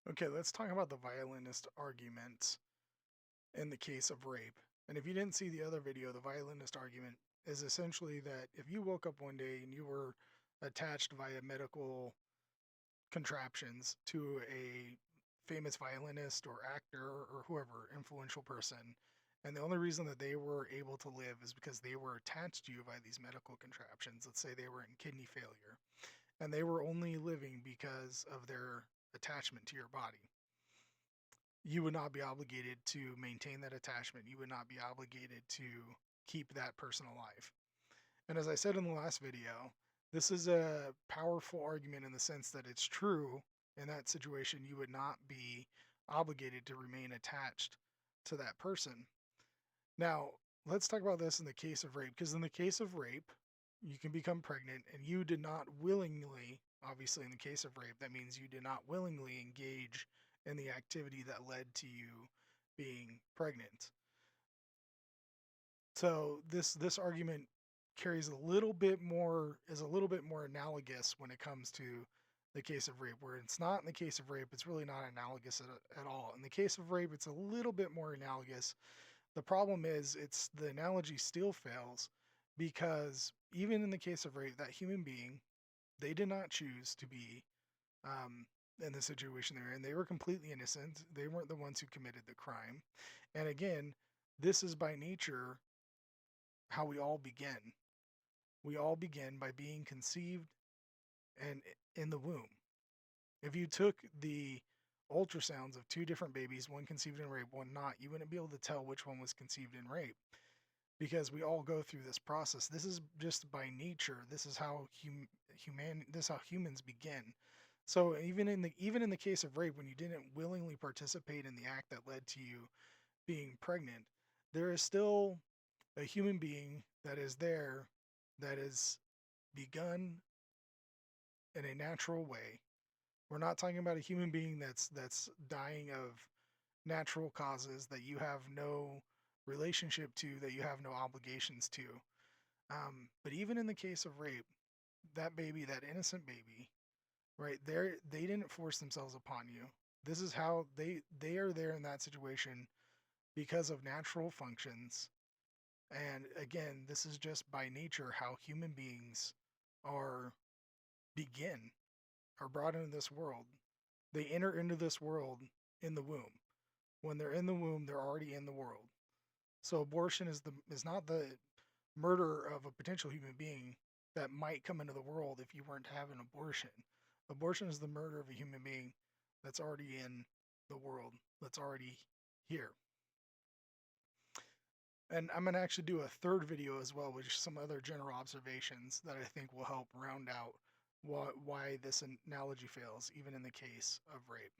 Okay, let's talk about the violinist argument in the case of rape. And if you didn't see the other video, the violinist argument is essentially that if you woke up one day and you were attached via medical contraptions to a famous violinist or actor or whoever, influential person, and the only reason that they were able to live is because they were attached to you by these medical contraptions. Let's say they were in kidney failure, and they were only living because of their attachment to your body. You would not be obligated to maintain that attachment. You would not be obligated to keep that person alive. And as I said in the last video, this is a powerful argument in the sense that it's true. In that situation, you would not be obligated to remain attached to that person. Now, let's talk about this in the case of rape, because in the case of rape, you can become pregnant and you did not willingly, obviously, in the case of rape, that means you did not willingly engage in the activity that led to you being pregnant. So this argument carries a little bit more is a little bit more analogous when it comes to the case of rape, where it's not in the case of rape, it's really not analogous at all. In the case of rape, it's a little bit more analogous. The problem is it's the analogy still fails because even in the case of rape, that human being, they did not choose to be in the situation they're in. They were completely innocent. They weren't the ones who committed the crime. And again, this is by nature how we all begin. We all begin by being conceived and in the womb. If you took the ultrasounds of two different babies, one conceived in rape, one not, you wouldn't be able to tell which one was conceived in rape because we all go through this process. This is just by nature. This is how this is how humans begin. So even in the case of rape, when you didn't willingly participate in the act that led to you being pregnant, there is still a human being that is there, that is begun in a natural way. We're not talking about a human being that's dying of natural causes that you have no relationship to, that you have no obligations to. But even in the case of rape, that baby, that innocent baby, right there, they didn't force themselves upon you. This is how they are there in that situation because of natural functions. And again, this is just by nature how human beings are begin, are brought into this world. They enter into this world in the womb. When they're in the womb, they're already in the world. So abortion is not the murder of a potential human being that might come into the world if you weren't to have an abortion. Abortion is the murder of a human being that's already in the world, that's already here. And I'm going to actually do a third video as well, with some other general observations that I think will help round out why this analogy fails, even in the case of rape.